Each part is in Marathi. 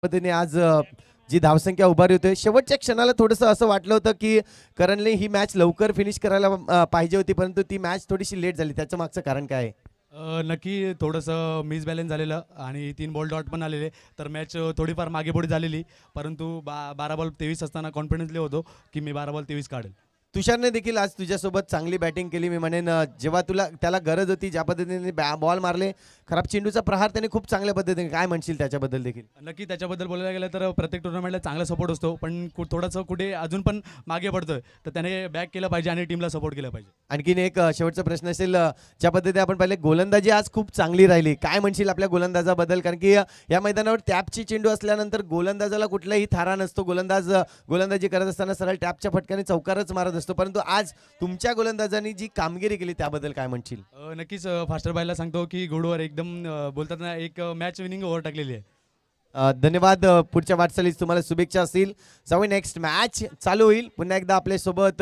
पद्धतीने आज जी धावसंख्या उभारी होते शेवटच्या क्षणाला थोडंसं असं वाटलं होतं की करणने ही मॅच लवकर फिनिश करायला पाहिजे होती, परंतु ती मॅच थोडीशी लेट झाली. त्याच्या मागचं कारण काय आहे? नक्की थोडंसं मिसबॅलन्स झालेलं आणि 3 बॉल डॉट पण आलेले, तर मॅच थोडीफार मागेपुढे झालेली. परंतु 12 बॉल 23 असताना कॉन्फिडन्सली होतो की मी 12 बॉल 23 काढेल. तुषारने देखील आज तुझ्यासोबत चांगली बॅटिंग केली. मी म्हणेन जेव्हा त्याला गरज होती, ज्या पद्धतीने बॉल मारले, खराब चेंडूचा प्रहार त्याने खूप चांगल्या पद्धतीने, काय म्हणशील त्याच्याबद्दल देखील? नक्की त्याच्याबद्दल बोलायला गेलं तर प्रत्येक टुर्नामेंटला चांगला सपोर्ट असतो, पण थोडंसं कुठे अजून पण मागे पडतोय, तर त्याने बॅक केलं पाहिजे आणि टीमला सपोर्ट केलं पाहिजे. आणखीन एक शेवटचा प्रश्न असेल, ज्या पद्धतीने आपण पाहिले गोलंदाजी आज खूप चांगली राहिली, काय म्हणशील आपल्या गोलंदाजाबद्दल? कारण की या मैदानावर टॅपची चेंडू असल्यानंतर गोलंदाजाला कुठलाही थारा नसतो. गोलंदाजी करत असताना सरळ टॅपच्या फटक्याने चौकारच मारत असतो, परंतु आज तुमच्या गोलंदाजांनी जी कामगिरी केली त्याबद्दल काय म्हणशील? नक्कीच फास्टर बायला सांगतो की गुडवर एकदम बोलतात ना, एक मॅच विनिंग ओव्हर टाकलेली आहे. धन्यवाद. पुढच्या वाटचालीस तुम्हाला शुभेच्छा असतील. जाऊ नेक्स्ट मॅच चालू होईल, पुन्हा एकदा आपल्यासोबत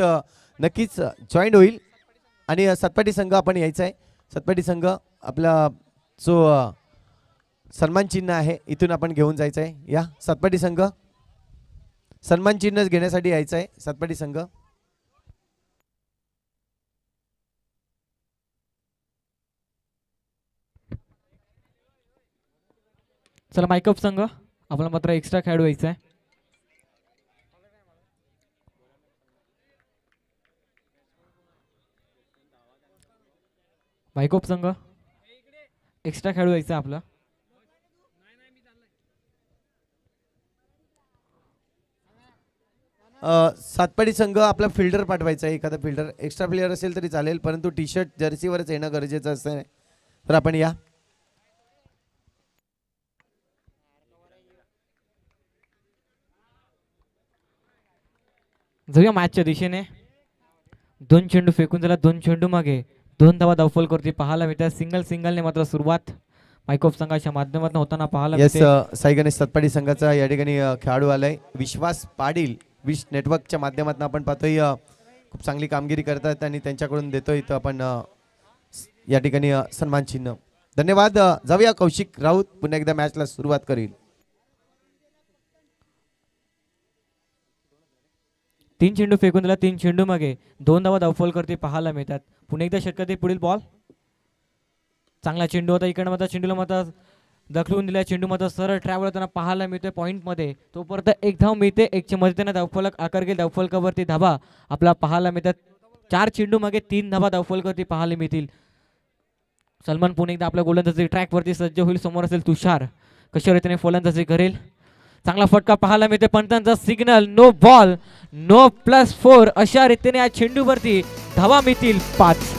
नक्कीच जॉईन होईल आणि सतपाटी संघ आपण यायचा आहे. सतपाटी संघ आपला जो सन्मान चिन्ह आहे इथून आपण घेऊन जायचं आहे. या सतपाटी संघ सन्मान चिन्ह घेण्यासाठी यायचं आहे. सतपाटी संघ चला मायकअप संघ आपला मात्र एक्स्ट्रा खेळाडू व्हायचा आहे. मायकोप संघ एक्स्ट्रा खेळाडू व्हायचा आपला. सातपाडी संघ आपला फिल्डर पाठवायचा आहे. एखादा फिल्डर एक्स्ट्रा प्लेयर असेल तरी चालेल, परंतु टी शर्ट जर्सीवरच येणं गरजेचं असतं. तर आपण या जाऊया मॅचच्या दिशेने. 2 चेंडू फेकून झाला, 2 चेंडू मागे 2 धावा धावफल करते पाहायला मिळतात. सिंगलने मात्र सुरुवात मायकोप संघाच्या माध्यमातून होताना पाहायला मिळते. साई गणेश सतपाडी संघाचा या ठिकाणी खेळाडू आलाय विश्वास पाटील. विश नेटवर्कच्या माध्यमातून आपण पाहतोय खूप चांगली कामगिरी करतात आणि त्यांच्याकडून देतोय इथं आपण या ठिकाणी सन्मान चिन्ह. धन्यवाद. जाऊया कौशिक राऊत पुन्हा एकदा मॅचला सुरुवात करील. 3 चेंडू फेकून दिला, 3 चेंडू मागे 2 धावा धावफल करते पाहायला मिळतात. पुन्हा एकदा षटकात पुढील बॉल. चांगला चेंडू होता इकडनं, मात्र चेंडूला मात्र दखलून दिला. चेंडू मात्र सरळ ट्रॅव्हल होताना पाहायला मिळतोय पॉईंटमध्ये. तोपर्यंत एक धाव मिळते. एकच्या मदतीने धावफलक आकार घेईल. धावफलकावरती धावा आपला पाहायला मिळतात. 4 चेंडू मागे 3 धावा धावफलकावरती पाहायला मिळतील. सलमान पुन्हा एकदा आपल्या गोलंदाजी ट्रॅकवरती सज्ज होईल. समोर असेल तुषार, कशा रीतीने फलंदाजी करेल. चांगला फटका पाहायला मिळते. पंतांचा सिग्नल नो बॉल नो +4 अशा रीतीने या चेंडूवरती धावा मिळतील 5.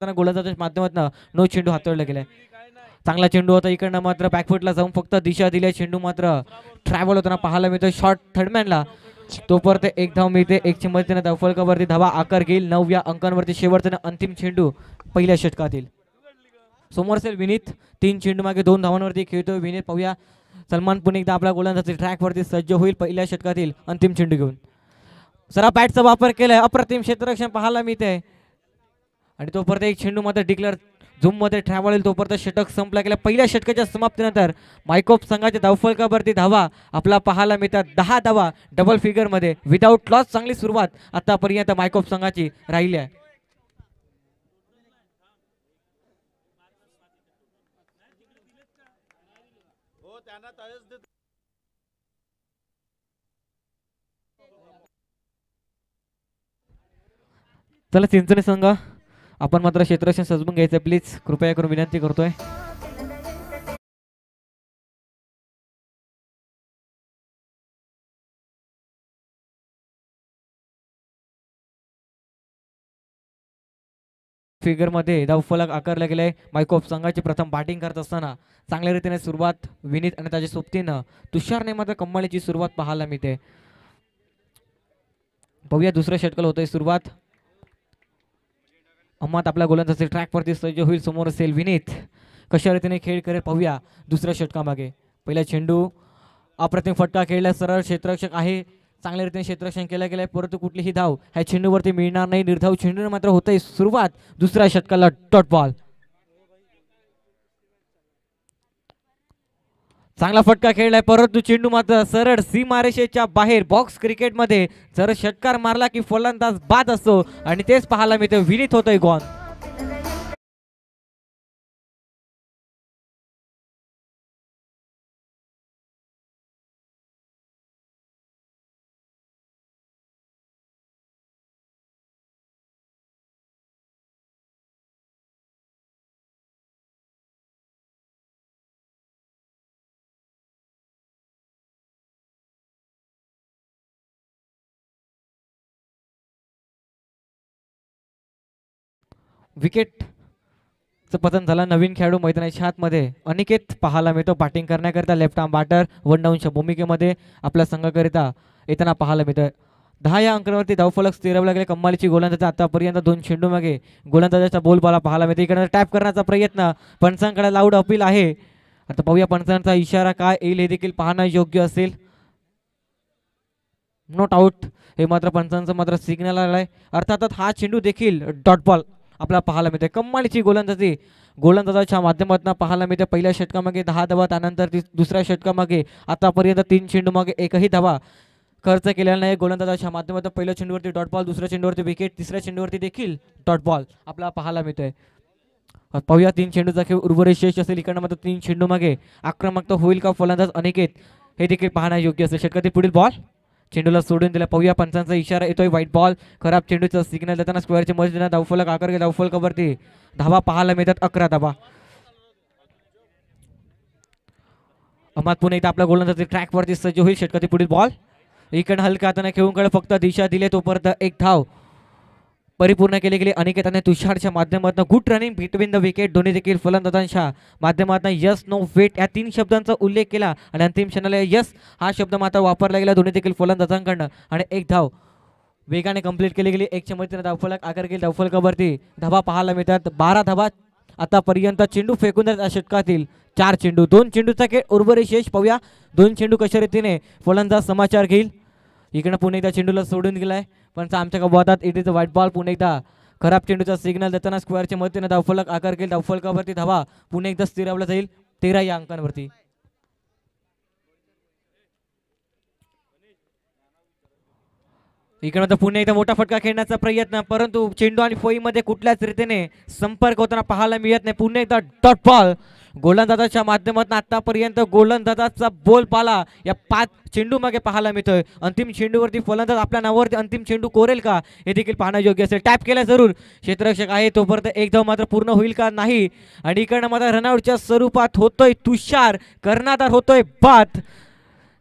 गोलंदाजाच्या माध्यमातून नो चेंडू हाताळला गेलाय. चांगला चेंडू होता इकडनं, मात्र बॅकफुटला जाऊन फक्त दिशा दिल्या. चेंडू मात्र ट्रॅव्हल होताना पाहायला मिळतो शॉर्ट थर्डमॅनला. तोपर्यंत एक धाव मिळते. एकच्या मदतीने धावफलकावरती धावा आकार घेईल. 9 अंकांवरती शेवटचा अंतिम चेंडू पहिल्या षटकातील. समोर असेल विनीत. 3 चेंडू मागे 2 धावांवरती खेळतोय विनीत. पाहूया सलमान पुन्हा एकदा आपल्या गोलंदाजी ट्रॅकवरती सज्ज होईल पहिल्या षटकातील अंतिम चेंडू घेऊन. सरा बॅटचा वापर केलाय. अप्रतिम क्षेत्ररक्षण पाहायला मिळते आणि तोपर्यंत एक चेंडू मध्ये डिक्लेअर झूम मध्ये ट्रॅव्हल होईल. तोपर्यंत षटक संपला गेला. पहिल्या षटकाच्या समाप्तीनंतर मायकोप संघाच्या धावफलकावरती धावा आपला पाहायला मिळतात. 10 धावा डबल फिगर मध्ये विदाऊट लॉस. चांगली सुरुवात आतापर्यंत मायकोप संघाची राहिली आहे. चला चिंचणी संघ आपण मात्र क्षेत्ररक्षण सजवून घ्यायचं प्लीज, कृपया करून विनंती करतोय. फिगरमध्ये धावफलक आकारला गेलाय. मायकोप संघाची प्रथम बॅटिंग करत असताना चांगल्या रीतीने सुरुवात विनीत आणि त्याच्या सोबतीनं तुषारने मात्र कम्मालीची सुरुवात पाहायला मिळते. पाहूया दुसऱ्या षटकाला होतंय सुरुवात. अहमद आपल्या गोलंदाजी ट्रॅकवरती सज्ज होईल. समोर असेल विनीत, कशा रीतीने खेळ करेल पाहूया दुसऱ्या षटकामागे. पहिला चेंडू अप्रतिम फटका खेळला, सरळ क्षेत्ररक्षक आहे, चांगल्या रीतीने क्षेत्ररक्षण केलं गेलंय, परंतु कुठलीही धाव ह्या चेंडूवरती मिळणार नाही. निर्धाव चेंडूने मात्र होतंय सुरुवात दुसऱ्या षटकाला. डॉट बॉल, चांगला फटका खेळलाय, परंतु चेंडू मात्र सरळ सीमारेषेच्या बाहेर. बॉक्स क्रिकेटमध्ये जर षटकार मारला की फलंदाज बाद असतो आणि तेच पाहायला मिळते. विनीत होतोय गॉन. विकेटचं पतन झाला. नवीन खेळाडू मैदानाच्या आतमध्ये अनिकेत पाहायला मिळतो बॅटिंग करण्याकरिता. लेफ्ट आर्म बॅटर 1 डाऊनच्या भूमिकेमध्ये आपल्या संघाकरिता येताना पाहायला मिळतोय. 10 या अंकावरती धावफलक स्थिरवला गेला. कम्मालीची गोलंदाजी आतापर्यंत 2 चेंडू मागे गोलंदाजाचा बोलबाला पाहायला मिळते. इकडे टॅप करण्याचा प्रयत्न, पंचांकडे लाऊड अपील आहे. आता पाहूया पंचांचा इशारा काय येईल हे देखील पाहणं योग्य असेल. नॉट आउट हे मात्र पंचांचं मात्र सिग्नल आलाय. अर्थातच हा चेंडू देखील डॉट बॉल आपल्याला पाहायला मिळते. कम्मालीची गोलंदाजी गोलंदाजाच्या माध्यमातून पाहायला मिळते. पहिल्या षटकामागे 10 धावा, त्यानंतर दुसऱ्या षटकामागे आतापर्यंत 3 चेंडू मागे एकही धावा खर्च केलेला नाही गोलंदाजाच्या माध्यमातून. पहिल्या चेंडूवरती डॉट बॉल, दुसऱ्या चेंडूवरती विकेट, तिसऱ्या चेंडूवरती देखील डॉट बॉल आपल्याला पाहायला मिळतोय. पाहूया 3 चेंडूचा खेळ उर्वरित शेष असेल. इकडनं मात्र 3 चेंडू मागे आक्रमक होईल का फलंदाज अनिकेत हे देखील पाहणं योग्य असेल. षटकातील पुढील बॉल चेंडूला सोडून दिला. पाहूया पंचांचा इशारा येतोय व्हाईट बॉल. खराब चेंडूचा सिग्नल देताना स्क्वेअरच्या मदतीने धावफलक आकार गेला. धावफलकावरती धावा पाहायला मिळतात 11 धावा. अहमद पुन्हा एकदा आपल्या गोलंदाजी ट्रॅकवरती सज्ज होईल. षटकातील पुढील बॉल इकडे हलक्या हाताने खेळून कडे फक्त दिशा दिले तोपर्यंत एक धाव परिपूर्ण केली गेली अनिकेत आणि तुषारच्या माध्यमातून. Good running between the wicket. दोन्ही देखील फलंदाजांच्या माध्यमातून यस नो वेट या 3 शब्दांचा उल्लेख केला आणि अंतिम क्षणाला यस हा शब्द मात्र वापरला गेला दोन्ही देखील फलंदाजांकडनं आणि एक धाव वेगाने कंप्लीट केली गेली. 1च्या मदतीने धावफलक आकार गेली. धावफलकावरती धावा पाहायला मिळतात 12 धावा आतापर्यंत. चेंडू फेकून देतात षटकातील 4 चेंडू. 2 चेंडूचा खेळ उर्वरित शेष. पाहूया 2 चेंडू कशा रीतीने फलंदाज समाचार घेईल. इकडे पुन्हा एकदा चेंडूला सोडून गेलाय पण आमच्या कबातात it is a white ball. पुन्हा एकदा खराब चेंडूचा सिग्नल देताना स्क्वेअरच्या मदतीने धावफलक आकार घेईल. धावफलकावरती धावा पुन्हा एकदा स्थिरावला जाईल 13 या अंकांवरती. इकडे पुन्हा एकदा मोठा फटका खेळण्याचा प्रयत्न, परंतु चेंडू आणि फळीमध्ये कुठल्याच रीतीने संपर्क होताना पाहायला मिळत नाही. पुन्हा एकदा डॉट बॉल गोलंदाजाच्या माध्यमातून. आतापर्यंत गोलंदाजाचा बोल पाला या 5 चेंडू मागे पाहायला मिळतोय. अंतिम चेंडूवरती फलंदाज आपल्या नावावरती अंतिम चेंडू कोरेल का हे देखील पाहणं योग्य असेल. टॅप केला जरूर क्षेत्ररक्षक आहे तोपर्यंत एक धाव मात्र पूर्ण होईल का नाही. आणि इकडनं मात्र रनआउटच्या स्वरूपात होतोय तुषार. कर्णधार होतोय बाद.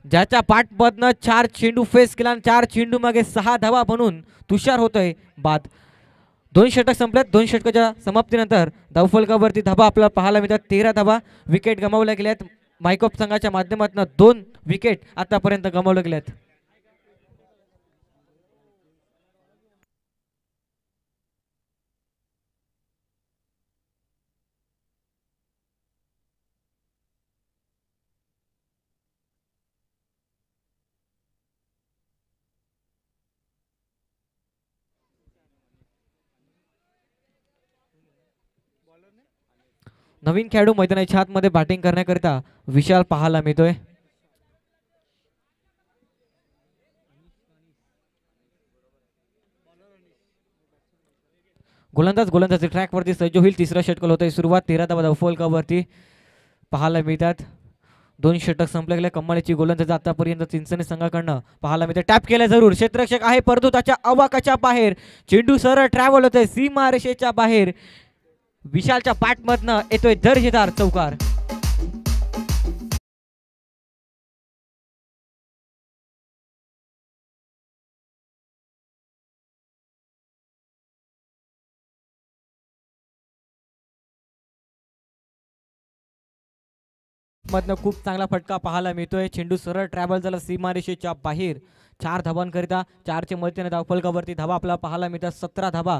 ज्याच्या पाठमधनं 4 चेंडू फेस केला आणि 4 चेंडू मागे 6 धावा बनून तुषार होतोय बाद. 2 षटक संपल्यात. 2 षटकाच्या समाप्तीनंतर धावफलकावरती धावा आपल्याला पाहायला मिळतात 13 धावा. विकेट गमावल्या गेल्यात. मायकोप संघाच्या माध्यमातून 2 विकेट आतापर्यंत गमावल्या गेल्यात. नवीन खेळाडू मैदानाच्या आतमध्ये बॅटिंग करण्याकरिता विशाल पाहायला मिळतोय. गोलंदाजी ट्रॅकवरती सज्ज होईल. तिसरा षटक होतोय सुरुवात. 13 धावा धावफलकावरती पाहायला मिळतात. 2 षटक संपले गेले. कम्माळीची गोलंदाजी आतापर्यंत चिंचणी संघाकडनं पाहायला मिळते. टॅप केला जरूर, क्षेत्ररक्षक आहे परंतु त्याच्या अवाकाच्या बाहेर. चेंडू सरळ ट्रॅव्हल होतोय सीमारेषेच्या बाहेर. विशालच्या पाठमधनं येतोय दर्जेदार चौकार. मधनं खूप चांगला फटका पाहायला मिळतोय. चेंडू सरळ ट्रॅव्हल झाला सीमारेषेच्या बाहेर. 4 धावांकरिता 4च्या मदतीने धावफलकावरती धावा आपल्याला पाहायला मिळतात. 17 धावा.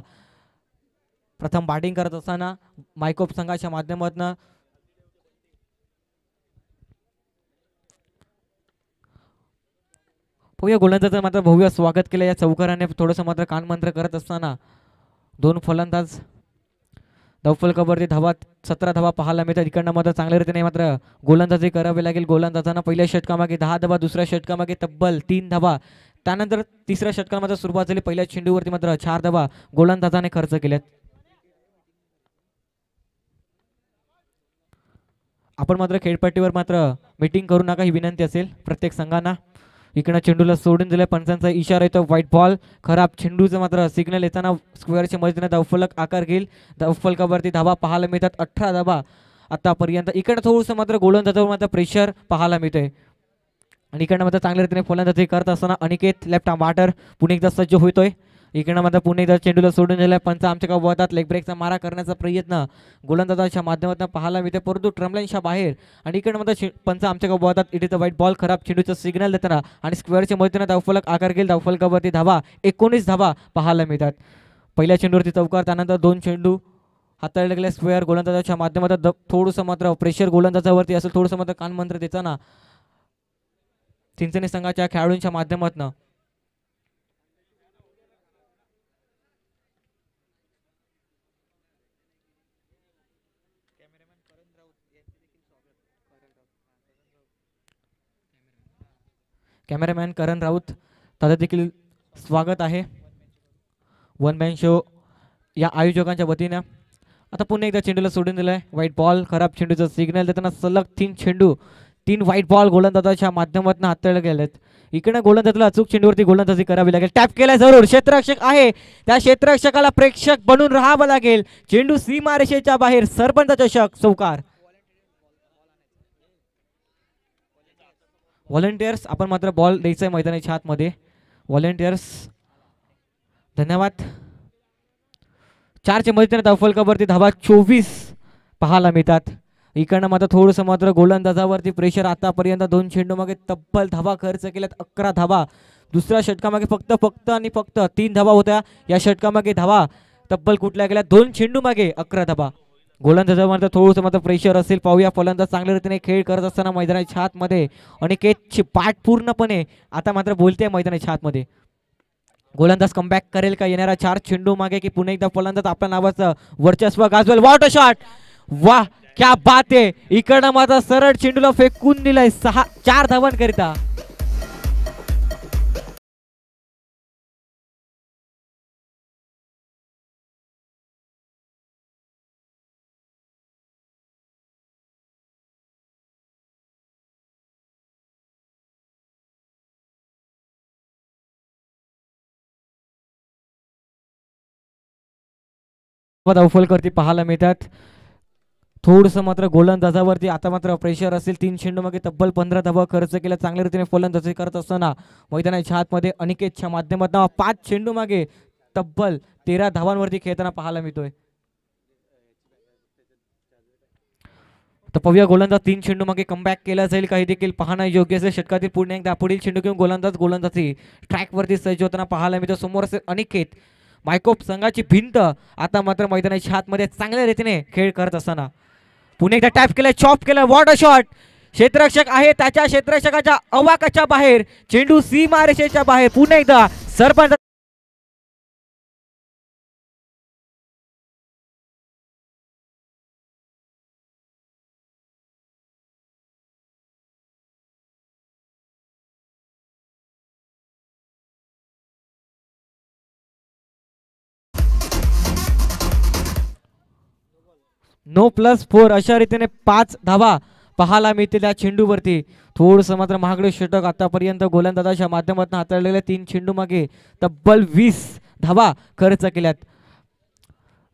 प्रथम बॅटिंग करत असताना मायकोप संघाच्या माध्यमातून भव्य गोलंदाजाचं मात्र भव्य स्वागत केलं या चौकाराने. थोडंसं मात्र कानमंत्र करत असताना 2 फलंदाज धावफलकावरती धावा 17 धावा पाहायला मिळतात. इकडनं मात्र चांगल्या रीतीने मात्र गोलंदाजी करावी लागेल. गोलंदाजांना पहिल्या षटकामागे 10 धावा, दुसऱ्या षटकामागे तब्बल 3 धावा. त्यानंतर तिसऱ्या षटकामध्ये सुरुवात झाली. पहिल्या चेंडूवरती मात्र 4 धावा गोलंदाजाने खर्च केल्यात. आपण मात्र खेळपट्टीवर मात्र मीटिंग करू नका ही विनंती असेल प्रत्येक संघांना. इकडनं चेंडूला सोडून दिलं. पंचांचा इशारा येतो व्हाईट बॉल. खराब चेंडूचं मात्र सिग्नल येताना स्क्वेअरच्या मदतीने धावफलक आकार घेईल. धावफलकावरती धावा पाहायला मिळतात 18 धावा आतापर्यंत. इकडं थोडंसं मात्र गोलंदाजावर मात्र प्रेशर पाहायला मिळतंय आणि इकडनं मात्र चांगल्या रीतीने फलंदाजी करत असताना Aniket left arm batter Pune एकदा सज्ज होतोय. इकडनं मात्र पुणे एकदा चेंडूला सोडून दिलाय. पंच आमच्या गावात लेग ब्रेकचा मारा करण्याचा प्रयत्न गोलंदाजाच्या माध्यमातून पाहायला मिळते परंतु ट्रमलाईनच्या बाहेर. आणि इकडनं मात्र पंच आमच्या गावात it is the white ball. खराब चेंडूचं सिग्नल देताना आणि स्क्वेअरच्या मदतीने धावफलक आकार घेईल. धावफलकावरती धावा 19 धावा पाहायला मिळतात. पहिल्या चेंडूवरती चौकार, त्यानंतर 2 चेंडू हाताळले गेले स्क्वेअर. गोलंदाजाच्या माध्यमातून थोडंसं मात्र प्रेशर गोलंदाजावरती असेल. थोडंसं मात्र कानमंत्र देताना चिंचणी संघाच्या खेळाडूंच्या माध्यमातून कॅमेरामॅन करण राऊत त्याचं देखील स्वागत आहे. वन मॅन शो या आयोजकांच्या वतीनं. आता पुन्हा एकदा चेंडूला सोडून दिलाय. White ball. खराब चेंडूचं सिग्नल देताना सलग 3 चेंडू 3 व्हाईट बॉल गोलंदाजाच्या माध्यमातून हाताळले गेलेत. इकडे गोलंदाजाला अचूक चेंडूवरती गोलंदाजी करावी लागेल. टॅप केलाय जरूर, क्षेत्ररक्षक आहे त्या क्षेत्ररक्षकाला प्रेक्षक बनून राहावं लागेल. चेंडू सीमारेषेच्या बाहेर. सरपंच चषक चौकार. व्हॉलेंटियर्स आपण मात्र बॉल द्यायचा मैदानाच्या आतमध्ये. व्हॉलेंटियर्स धन्यवाद. 4च्या मदतीने धावफलकावरती धावा 24 पाहायला मिळतात. इकडनं मात्र थोडंसं मात्र गोलंदाजावरती प्रेशर. आतापर्यंत 2 चेंडू मागे तब्बल धावा खर्च केल्यात 11 धावा. दुसऱ्या षटकामागे फक्त 3 धावा होत्या. या षटकामागे धावा तब्बल कुठल्या गेल्या 2 चेंडू मागे 11 धावा. गोलंदाजावर थोडंसं मात्र प्रेशर असेल. पाहूया फलंदाज चांगल्या रीतीने खेळ करत असताना मैदानाच्या आतमध्ये अनिकेतची पाठ पूर्णपणे आता मात्र बोलते मैदानाच्या आतमध्ये. गोलंदाज कमबॅक करेल का येणाऱ्या 4 चेंडू मागे की पुन्हा एकदा फलंदाज आपल्या नावाचं वर्चस्व गाजवेल. What a shot. वाह क्या बात आहे. इकडनं मात्र सरळ चेंडूला फेकून दिलाय 4 धावांकरिता. धावफलकावरती पाहायला मिळतात. थोडंसं मात्र गोलंदाजावरती आता मात्र प्रेशर असेल. 3 चेंडू मागे तब्बल 15 धावा खर्च केला. चांगल्या रीतीने फलंदाजी करत असताना मैदानाच्या आतमध्ये अनिकेतच्या माध्यमातून 5 चेंडू मागे तब्बल 13 धावांवरती खेळताना पाहायला मिळतोय. तर पव्या गोलंदाज 3 चेंडू मागे कमबॅक केला जाईल काही देखील पाहणं योग्य असेल. षटकातील पुढे एकदा पुढील चेंडू घेऊन गोलंदाजी ट्रॅकवरती सज्ज होताना पाहायला मिळतो. समोर असेल अनिकेत. मायकोप संघाची भिंत आता मात्र मैदानाच्या आतमध्ये चांगल्या रीतीने खेळ करत असताना पुन्हा एकदा टॅप केलाय. चॉप केलाय. What a shot. क्षेत्ररक्षक आहे त्याच्या क्षेत्ररक्षकाच्या अवाकाच्या बाहेर. चेंडू सीमारेषेच्या बाहेर. पुन्हा एकदा सरपंच नो +4 अशा रीतीने 5 धावा पाहायला मिळते त्या चेंडूवरती. थोडंसं मात्र महागडे षटक आतापर्यंत गोलंदाजाच्या माध्यमातून हाताळलेल्या 3 चेंडू मागे तब्बल 20 धावा खर्च केल्यात.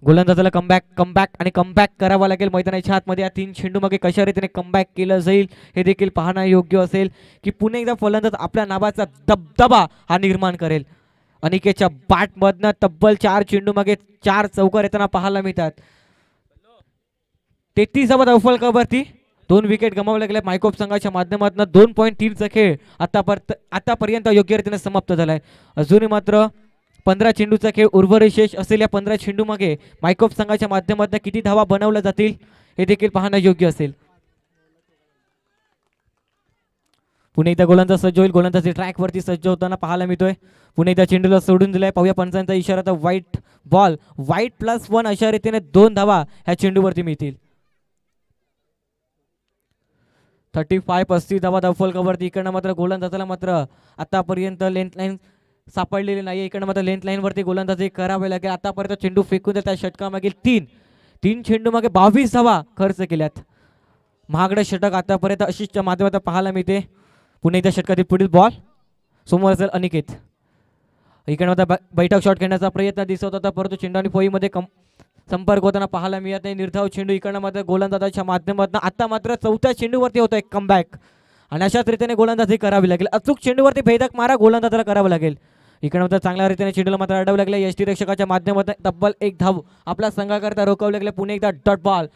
गोलंदाजाला कमबॅक करावा लागेल मैदानाच्या आतमध्ये. या 3 चेंडू मागे कशा रीतीने कमबॅक केलं जाईल हे देखील पाहणं योग्य असेल की पुन्हा एकदा फलंदाज आपल्या नावाचा दबदबा हा निर्माण करेल. अनिकेतच्या बॅटमधनं तब्बल 4 चेंडू मागे 4 चौकार येताना पाहायला मिळतात. 33 धावा धावफलकावरती 2 विकेट गमावल्या गेल्या मायकोप संघाच्या माध्यमातून. 2.3चा खेळ आतापर्यंत योग्य रीतीने समाप्त झालाय. अजूनही मात्र 15 चेंडूचा खेळ उर्वरित शेष असेल. या 15 चेंडू मागे मायकोप संघाच्या माध्यमातून किती धावा बनवल्या जातील हे देखील पाहणं योग्य असेल. पुणे एकदा गोलंदाज सज्ज होईल. गोलंदाजी ट्रॅक वरती सज्ज होताना पाहायला मिळतोय. पुणे एकदा चेंडूला सोडून दिलाय. पाहूया पंचांचा इशारा. तर व्हाईट बॉल, व्हाईट +1 अशा रीतीने 2 धावा ह्या चेंडूवरती मिळतील. 35 धावा धावफलकावरती. इकडनं मात्र गोलंदाजाला मात्र आतापर्यंत लेंथ लाईन सापडलेली नाही. इकडनं मात्र लेंथ लाईन वरती गोलंदाजी करावे लागेल. आतापर्यंत चेंडू फेकून त्या षटकामागील 3 चेंडू मागे 22 धावा खर्च केल्यात. महागडं षटक आतापर्यंत अशिष्टच्या माध्यमातून पाहायला मिळते. पुणे एकदा षटकातील पुढील बॉल समोर असेल अनिकेत. इकडे आता बैठक शॉट खेळण्याचा प्रयत्न दिसत होता परंतु चेंडू आणि फळीमध्ये संपर्क होताना पाहायला मिळत नाही. निर्धाव चेंडू इकडनं मात्र गोलंदाजाच्या माध्यमातून. आता मात्र 4थ्या चेंडूवरती होतोय कमबॅक आणि अशाच रीतीने गोलंदाजी करावी लागेल. अचूक चेंडूवरती भेदक मारा गोलंदाजाला करावं लागेल. इकडे मात्र चांगल्या रीतीने चेंडूला मात्र अडवलं लागले. यष्टीरक्षकाच्या माध्यमातून तब्बल 1 धाव आपला संघाकरता रोखवले लागले. पुणे एकदा dot ball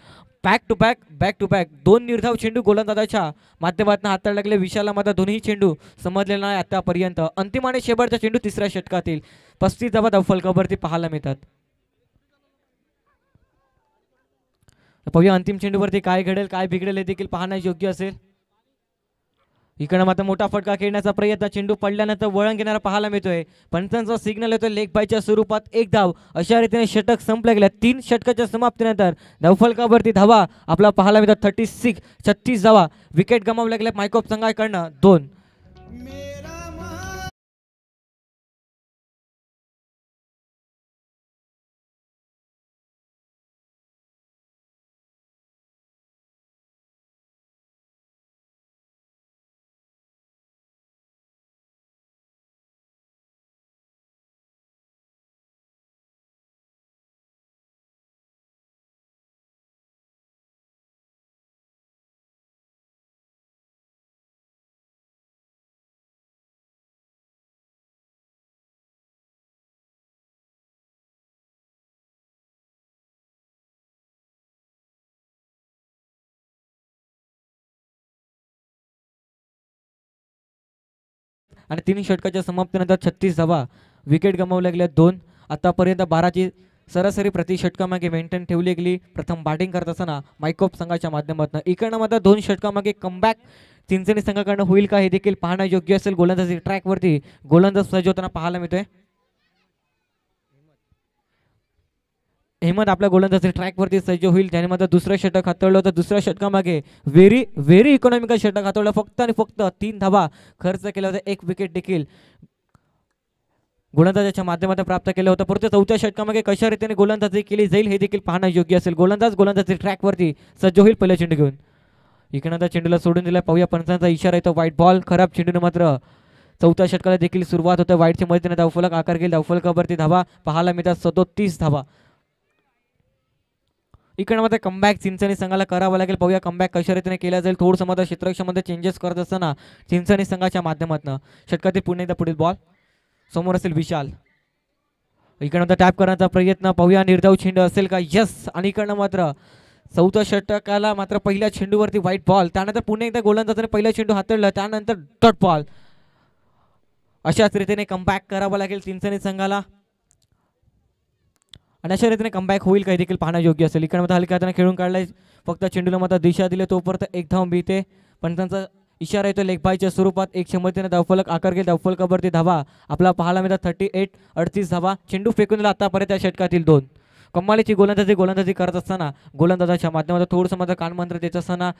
back to back 2 निर्धाव चेंडू गोलंदाजाच्या माध्यमातून हाताळले लागले. विशालला मात्र दोन्ही चेंडू समजलेला नाही आतापर्यंत. अंतिम आणि शेवटचा चेंडू 3ऱ्या षटकातील 35 धावा धावफलकावरती पाहायला मिळतात. पाहूया अंतिम चेंडूवरती काय घडेल काय बिघडेल हे देखील पाहणं योग्य असेल. इकडे मात्र मोठा फटका खेळण्याचा प्रयत्न. चेंडू पडल्यानंतर वळण घेणारा पाहायला मिळतोय. पंचांचा सिग्नल येतोय लेग बायच्या स्वरूपात 1 धाव अशा रीतीने षटक संपले गेल्या. 3 षटकाच्या समाप्तीनंतर धावफलकावरती धावा आपला पाहायला मिळतात 36 धावा. विकेट गमावल्या गेल्या मायकोप संघाकडनं 2. आणि 3 षटकाच्या समाप्तीनंतर 36 धावा. विकेट गमावल्या गेल्या 2. आतापर्यंत 12ची सरासरी प्रति षटकामागे मेंटेन ठेवली गेली. प्रथम बॅटिंग करत असताना मायकोप संघाच्या माध्यमातून. इकडनं मात्र 2 षटकामागे कमबॅक चिंचणी संघाकडनं होईल का हे देखील पाहणं योग्य असेल. गोलंदाजी ट्रॅकवरती गोलंदाज सज्ज होताना पाहायला मिळतोय. हेमंत आपल्या गोलंदाजी ट्रॅकवरती सज्ज होईल. त्याने मात्र 2रं षटक हाताळलं होतं. 2ऱ्या षटकामागे व्हेरी इकॉनॉमिकल षटक हाताळलं. फक्त आणि फक्त 3 धावा खर्च केला होता. 1 विकेट देखील गोलंदाजाच्या माध्यमातून प्राप्त केलं होतं. परंतु 4थ्या षटकामागे कशा रीतीने गोलंदाजी केली जाईल हे देखील पाहणं योग्य असेल. गोलंदाजी ट्रॅकवरती सज्ज होईल पहिला चेंडू घेऊन. इकडनं चेंडूला सोडून दिला. पाहूया पंचांचा इशारा येतो. White ball. खराब चेंडूने मात्र 4थ्या षटकाला देखील सुरुवात होतं. व्हाईटच्या मदतीने धावफलक आकार घेईल. धावफलकावरती धावा पाहायला मिळतात 37 धावा. इकडे मात्र कमबॅक चिंचणी संघाला करावं लागेल. पाहूया कमबॅक कशा रीतीने केला जाईल. थोडंसं मात्र क्षेत्ररक्षणामध्ये चेंजेस करत असताना चिंचणी संघाच्या माध्यमातून. षटकातील पुन्हा एकदा पुढील बॉल समोर असेल विशाल. इकडनं मात्र टॅप करण्याचा प्रयत्न. पाहूया निर्धाव चेंडू असेल का. यस. आणि इकडनं मात्र 4थ्या षटकाला मात्र पहिल्या चेंडूवरती व्हाईट बॉल. त्यानंतर पुन्हा एकदा गोलंदाजाने पहिला चेंडू हाताळला. त्यानंतर डॉट बॉल. अशाच रीतीने कमबॅक करावं लागेल चिंचणी संघाला आणि अशा रीतीने कमबॅक होईल काही देखील पाहणं योग्य असेल. इकडे मात्र हलक्या हाताने खेळून काढलाय. फक्त चेंडूला मात्र दिशा दिली. तोपर्यंत 1 धाव मिळते. पण त्यांचा इशारा येतो लेग बायच्या स्वरूपात. 1 क्षमतेने धावफलक आकार घेईल. धावफलकावरती धावा आपला पाहायला मिळतात 38 धावा. चेंडू फेकून दिला आतापर्यंत या षटकातील 2. कमालीची गोलंदाजी करत असताना गोलंदाजाच्या माध्यमातून थोडंसं मात्र कानमंत्र देत असताना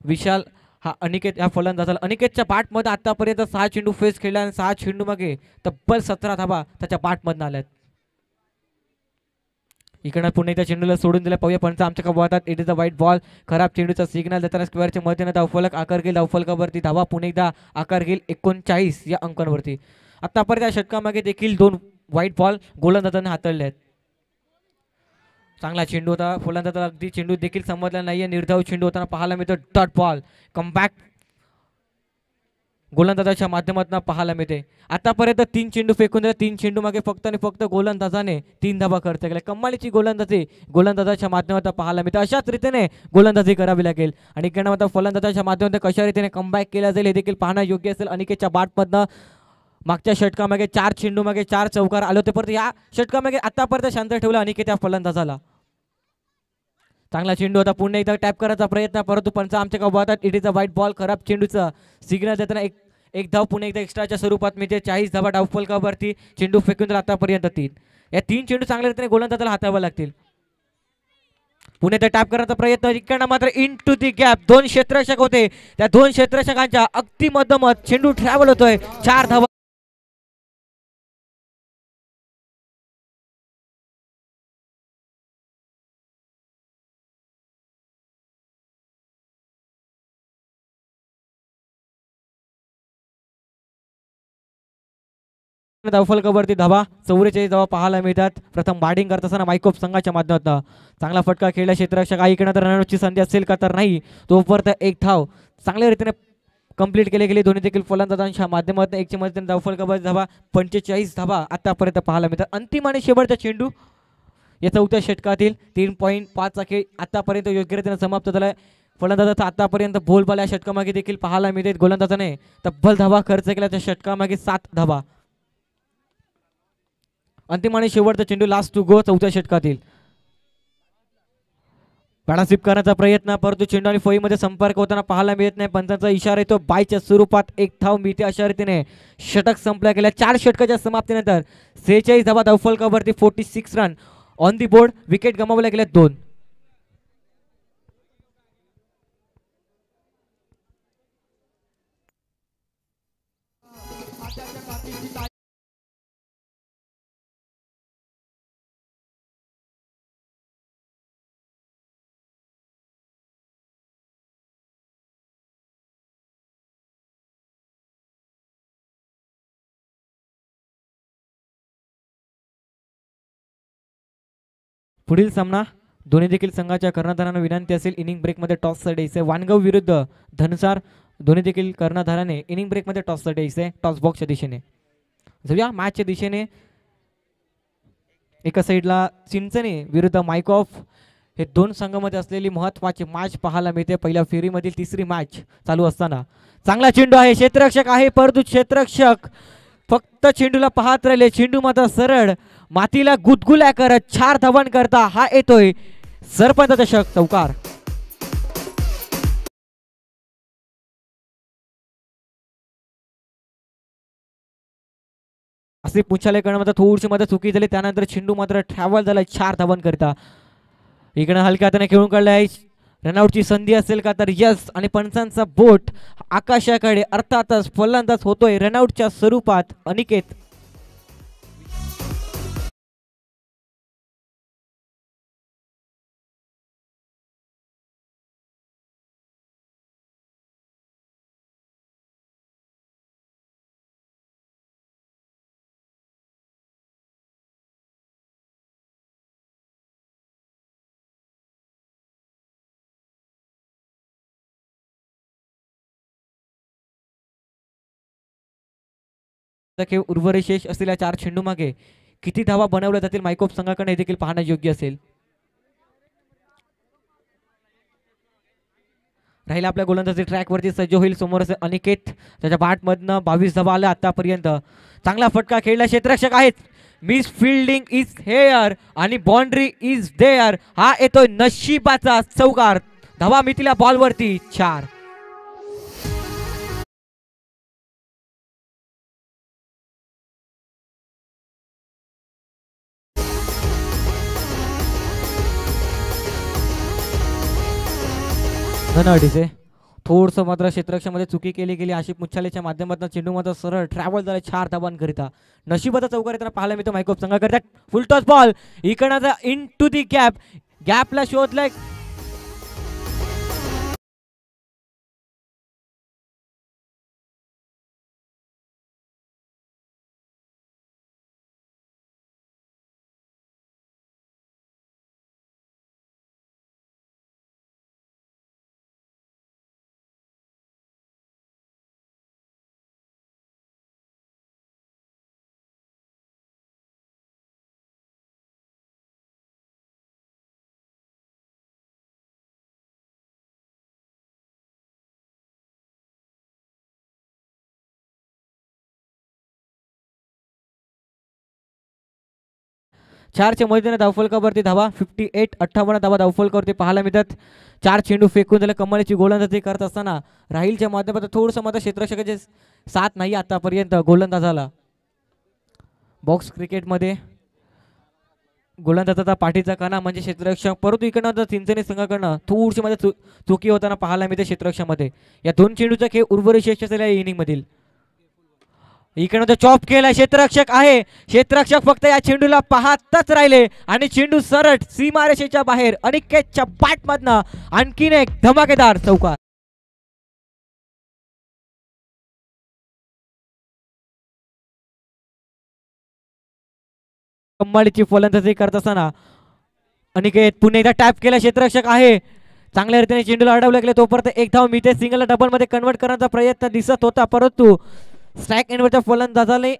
विशाल हा अनिकेत या फलंदाजाला. अनिकेतच्या बॅटमध्ये आतापर्यंत 6 चेंडू फेस खेळला आणि 6 चेंडू मागे तब्बल 17 धावा त्याच्या बॅटमधून आल्यात. इकडनं पुन्हा एकदा चेंडूला सोडून दिला. पाहूया पंच आमच्या कपातात. इट इज अ वाईट बॉल. खराब चेंडूचा सिग्नल देताना स्क्वेअरच्या मध्येनं धावफलक आकार घेईल. धावफलकावरती धावा पुन्हा एकदा आकार घेईल 39 या अंकांवरती. आतापर्यंत या षटकामागे देखील 2 व्हाईट बॉल गोलंदाजांनी हाताळले आहेत. चांगला चेंडू होता. फलंदाजाला अगदी चेंडू देखील समजला नाहीये. निर्धाव चेंडू होताना पाहायला मिळतो. डॉट बॉल कमबॅक गोलंदाजाच्या माध्यमातून पाहायला मिळते. आतापर्यंत 3 चेंडू फेकून दिले. 3 चेंडू मागे फक्त आणि फक्त गोलंदाजाने 3 धावा खर्च केल्या. कमालीची गोलंदाजी गोलंदाजाच्या माध्यमातून पाहायला मिळते. अशाच रीतीने गोलंदाजी करावी लागेल आणि इकडनं फलंदाजाच्या माध्यमातून कशा रीतीने कमबॅक केला जाईल हे देखील पाहणं योग्य असेल. अनिकेतच्या बॅटमधनं मागच्या षटकामागे 4 चेंडू मागे 4 चौकार आले होते, परंतु या षटकामागे आतापर्यंत शांत ठेवलं अनिकेत या फलंदाजाला. चांगला चेंडू होता. पुन्हा एकदा टॅप करायचा प्रयत्न, परंतु पंच आमच्या काबातात. It is a white ball. खराब चेंडूचा सिग्नल देताना एक धाव पुन्हा एकदा एक्स्ट्राच्या स्वरूपात मिळते. 40 धावा डावफलकावरती चेंडू फेकून तर आतापर्यंत 3. या 3 चेंडू चांगल्या रीतीने गोलंदाजाला हातावे लागतील. पुणे ते टॅप करण्याचा प्रयत्न. इकडनं मात्र इन टू दी गॅप 2 क्षेत्ररक्षक होते. त्या 2 क्षेत्ररक्षकांच्या अगदी मधोमध चेंडू ट्रॅव्हल होतोय. 4 धावा धावफलकावरती धावा 44 धावा पाहायला मिळतात. प्रथम बॅटिंग करत असताना मायकोप संघाच्या माध्यमातून चांगला फटका खेळला क्षेत्ररक्षक. इकडनं तर रनआउटची संधी असेल का तर नाही. तोपर्यंत एक धाव चांगल्या रीतीने कंप्लीट केली गेली दोन्ही देखील फलंदाजांच्या माध्यमातून. एकच्या मध्ये धावफलकावरती धावा 45 धावा आतापर्यंत पाहायला मिळतात. अंतिम आणि शेवटचा चेंडू या 4थ्या षटकातील 3.5 खेळ आतापर्यंत योग्य रीतीने समाप्त झालाय. फलंदाजाचा आतापर्यंत बोलबाल या षटकामागे देखील पाहायला मिळते. गोलंदाजाने तब्बल धावा खर्च केला. त्या षटकामागे 7 धावा. अंतिम आणि शेवटचा चेंडू लास्ट टू गो 4थ्या षटकातील. बॅटा स्वीप करण्याचा प्रयत्न, परंतु चेंडू आणि फळीमध्ये संपर्क होताना पाहायला मिळत नाही. पंचांचा इशारा येतो बायच्या स्वरूपात. एक धाव मिळते. अशा रीतीने षटक संपल्या गेल्या. 4 षटकाच्या समाप्तीनंतर 46 धावा धावफलकावरती 46 run on the board. Wicket गमावल्या गेल्या 2. पुढील सामना दोन्ही देखील संघाच्या कर्णधारांना विनंती असेल इनिंग ब्रेकमध्ये टॉसचा द्यायचे. वानगाव विरुद्ध धनसार दोन्ही देखील कर्णधाराने इनिंग ब्रेकमध्ये टॉसचा द्यायचे. टॉस बॉक्सच्या दिशेने जाऊया. मॅचच्या दिशेने एका साईडला चिंचणे विरुद्ध मायकॉफ हे 2 संघामध्ये असलेली महत्त्वाची मॅच पाहायला मिळते. पहिल्या फेरीमधील 3री मॅच चालू असताना चांगला चेंडू आहे. क्षेत्ररक्षक आहे, परंतु क्षेत्ररक्षक फक्त चेंडूला पाहत राहिले. चेंडू मात्र सरळ मातीला गुदगुल्या करत 4 धावांकरता हा येतोय सरपंच चषक चौकार. असे पुछाले करणं मात्र थोडीशी मात्र चुकी झाली. त्यानंतर चेंडू मात्र ट्रॅव्हल झाला 4 धावांकरता. इकडे हलक्या हाताने खेळून काढलाय. रनआउटची संधी असेल का तर यस. आणि पंचांचा बोट आकाशाकडे अर्थातच फलंदाज होतोय रनआउटच्या स्वरूपात अनिकेत. उर्वरित शेष असलेल्या 4 चेंडू मागे किती धावा बनवल्या जातील मायकोप संघाकडे हे देखील पाहणं योग्य असेल. राहिला आपल्या गोलंदाजी ट्रॅकवरती सज्ज होईल. समोर अनिकेत त्याच्या बॅटमधनं 22 धावा आल्या आतापर्यंत. चांगला फटका खेळला. क्षेत्ररक्षक आहेत. मिस फिल्डिंग इज हेअर आणि बाउंड्री इज देअर. हा येतोय नशिबाचा चौकार. धावा मितीला बॉलवरती 4. धनावडीचे थोडंसं मात्र क्षेत्ररक्षणामध्ये चुकी केली गेली. आशिफ मुच्छालेच्या माध्यमातून चेंडू मात्र सरळ ट्रॅव्हल झाला 4 धावांकरिता. नशिबाचा चौकार येताना पाहायला मिळतो मायकोप संघाकरिता. फुल टॉस बॉल इकडचा इन टू दी गॅप, गॅपला शोधलाय. चारच्या मदतीने धावफलकावरती धावा 58-58 धावा धावफलकावरती पाहायला मिळतात. 4 चेंडू फेकून त्याला कमालीची गोलंदाजी करत असताना राहीलच्या माध्यमातून थोडंसं मात्र क्षेत्ररक्षकाचे साथ नाही आतापर्यंत गोलंदाजाला. बॉक्स क्रिकेटमध्ये गोलंदाजाचा पाठीचा कणा म्हणजे क्षेत्ररक्षक, परंतु इकडनं चिंचणी संघाकडनं थोडीशी मध्ये चुकी होताना पाहायला मिळते क्षेत्ररक्षणामध्ये. या 2 चेंडूचा खेळ उर्वरित शेष असलेल्या इनिंग मधील. इकडनं तो चॉप केला क्षेत्ररक्षक आहे. क्षेत्ररक्षक फक्त या चेंडूला पाहतच राहिले आणि चेंडू सरळ सीमारेषेच्या बाहेर अनिकेतच्या पाठमधनं आणखीन एक धमाकेदार चौकार. कम्मालीची फलंदाजी करत असताना अनिकेत पुन्हा एकदा टॅप केला. क्षेत्ररक्षक आहे, चांगल्या रीतीने चेंडूला अडवलं गेले. तोपर्यंत एक धाव मिळते. सिंगल डबल मध्ये कन्वर्ट करण्याचा प्रयत्न दिसत होता, परंतु स्ट्राईक एंडवरच्या फलंदाजाने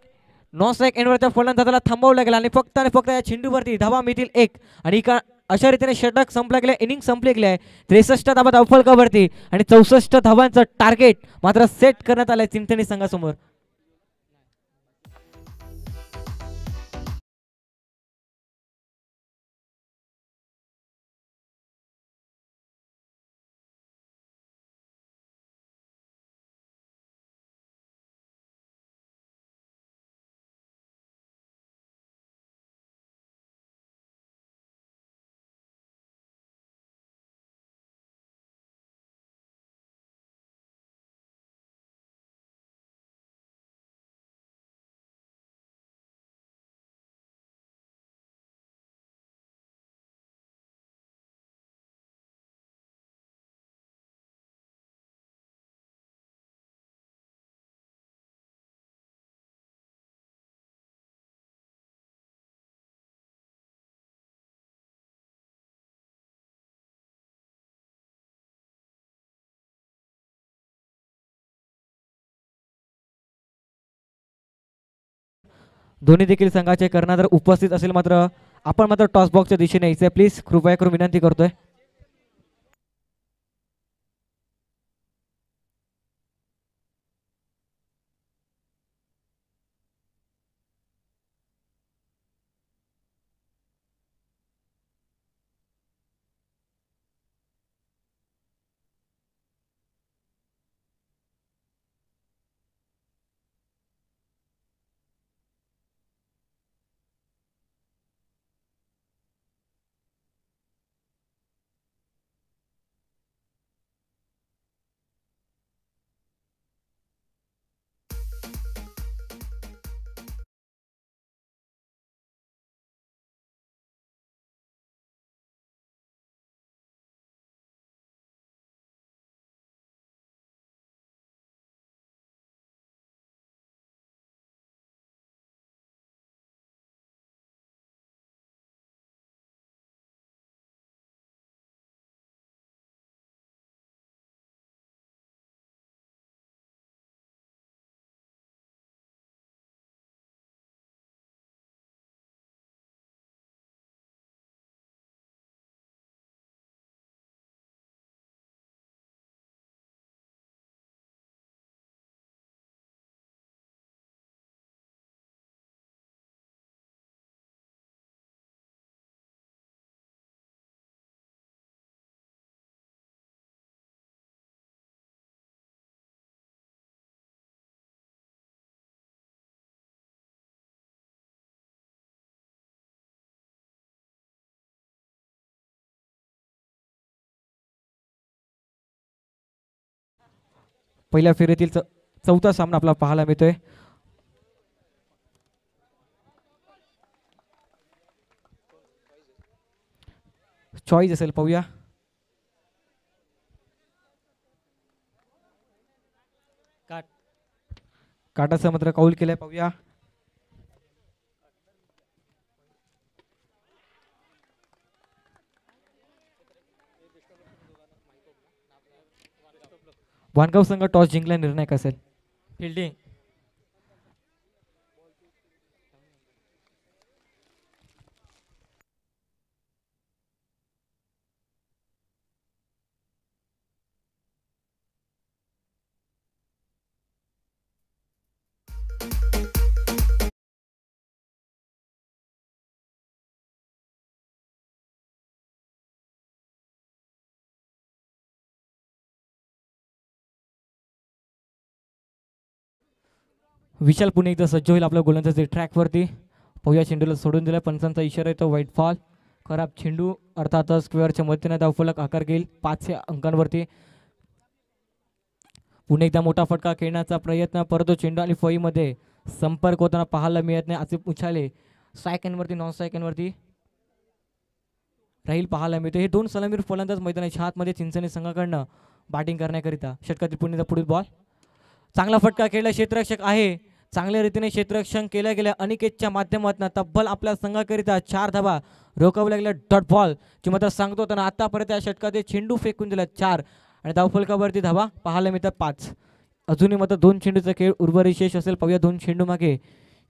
नॉन स्ट्राईक एंडवरच्या फलंदाजाला थांबवलं गेलं आणि फक्त या चेंडूवरती धावा मिळतील 1. आणि अशा रीतीने षटक संपला गेले, इनिंग संपली गेली आहे. 63 धावा धावफलकावरती आणि 64 धावांचं टार्गेट मात्र सेट करण्यात आलंय चिंचणी संघासमोर. दोन्ही देखील संघाचे कर्णधार उपस्थित असेल, मात्र आपण मात्र टॉस बॉक्सच्या दिशेने यायचंय. प्लीज कृपया करून विनंती करतोय. पहिल्या फेरीतील चौथा सामना आपला पाहायला मिळतोय. चॉईस असेल पाहूया. काटाचं मात्र कौल केलंय पाहूया. वानगाव संघ टॉस जिंकला, निर्णायक असेल. फिल्डिंग. विशाल पुणे एकदा सज्ज होईल आपल्या गोलंदाजी ट्रॅकवरती. पाहूया चेंडूला सोडून दिला, पंचांचा इशारा येतो व्हाईट बॉल. खराब चेंडू अर्थातच स्क्वेअरच्या मदतीने धावफलक आकार घेईल 5 अंकांवरती. पुणे एकदा मोठा फटका खेळण्याचा प्रयत्न, परंतु चेंडू आणि फळीमध्ये संपर्क होताना पाहायला मिळत नाही. आसिफ उछाले स्ट्रायकांवरती नॉन स्ट्रायकांवरती राहील पाहायला मिळते. हे दोन सलामीर फलंदाज मैदानाच्या आतमध्ये चिंचणी संघाकडनं बॅटिंग करण्याकरिता. षटकातील पुणेचा पुढील बॉल. चांगला फटका खेळला, क्षेत्ररक्षक आहे. चांगल्या रीतीने क्षेत्ररक्षण केल्या गेल्या अनिकेतच्या माध्यमातून तब्बल आपल्या संघाकरिता 4 धावा रोखवल्या गेल्या. डॉट बॉल ची मात्र सांगतो त्यांना आतापर्यंत या षटकात चेंडू फेकून दिला 4 आणि धावफलकावरती धावा पाहायला मिळतात 5. अजूनही मात्र 2 चेंडूचा खेळ उर्वरित शेष असेल. पाहूया 2 चेंडू मागे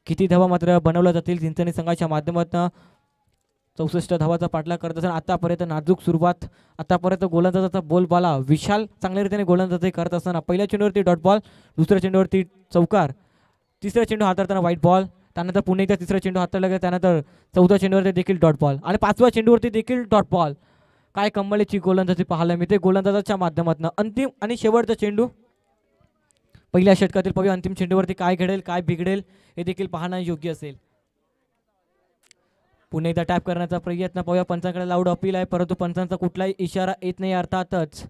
किती धावा मात्र बनवल्या जातील चिंचणी संघाच्या माध्यमातून. 64 धावाचा पाठलाग करत असताना आतापर्यंत नाजूक सुरुवात. आतापर्यंत गोलंदाजाचा बोलबाला विशाल चांगल्या रीतीने गोलंदाजी करत असताना पहिल्या चेंडूवरती डॉट बॉल, दुसऱ्या चेंडूवरती चौकार, तिसऱ्या चेंडू हाताळताना व्हाईट बॉल. त्यानंतर पुणेचा तिसरा चेंडू हाताळला गेला, त्यानंतर चौथ्या चेंडूवरती देखील डॉट बॉल आणि 5व्या चेंडूवरती देखील डॉट बॉल. काय कमालीची गोलंदाजी पाहायला मिळते गोलंदाजाच्या माध्यमातून. अंतिम आणि शेवटचा चेंडू पहिल्या षटकातील. पाहूया अंतिम चेंडूवरती काय घडेल, काय बिघडेल हे देखील पाहणं योग्य असेल. पुणे एकदा टॅप करण्याचा प्रयत्न. पाहूया पंचांकडे लाऊड अपील आहे, परंतु पंचांचा कुठलाही इशारा येत नाही. अर्थातच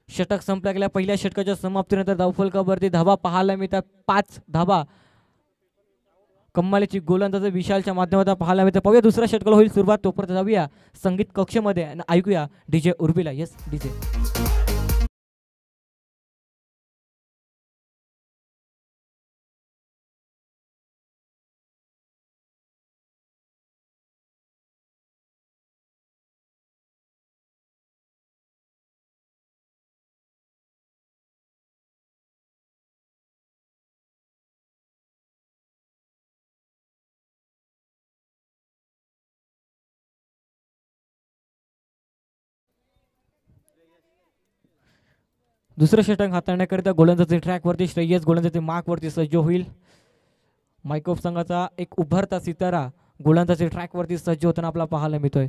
षटक संपल्या गेल्या. पहिल्या षटकाच्या समाप्तीनंतर धावफलकावरती धावा पाहायला मिळतात 5 धावा. कम्मालीची गोलंदाजी विशालच्या माध्यमातून पाहायला मिळते. पाहूया दुसऱ्या षटकाला होईल सुरुवात. तोपर्यंत जाऊया संगीत कक्षमध्ये आणि ऐकूया डीजे उर्मिला. Yes DJ. दुसरं षटक हाताळण्याकरिता गोलंदाजी ट्रॅकवरती श्रेयस गोलंदाजी मार्कवरती सज्ज होईल. मायकोफ संघाचा एक उभरता सितारा गोलंदाजी ट्रॅकवरती सज्ज होताना आपला पाहायला मिळतोय.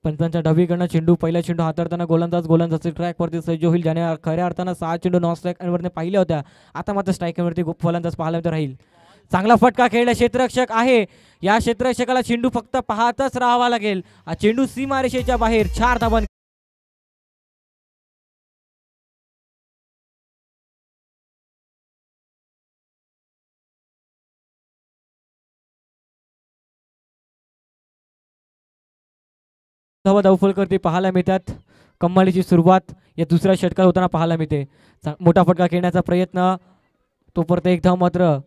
पंचांच्या डावीकडनं चेंडू, पहिला चेंडू हाताळताना गोलंदाजी ट्रॅकवरती सज्ज होईल, ज्याने खऱ्या अर्थानं 6 चेंडू नॉन स्ट्राईकवरती पाहिल्या होत्या. आता मात्र स्ट्राईकवरती फलंदाज पाहायला मिळत राहील. चांगला फटका खेळला, क्षेत्ररक्षक आहे. या क्षेत्ररक्षकाला चेंडू फक्त पाहतच राहावा लागेल. हा चेंडू सीमारेषेच्या बाहेर 4 धावा. धावफलकर पाहायला मिळतात. कम्मालीची सुरुवात या दुसऱ्या षटकात होताना पाहायला मिळते. मोठा फटका खेळण्याचा प्रयत्न, तोपर्यंत एक धाव मात्र.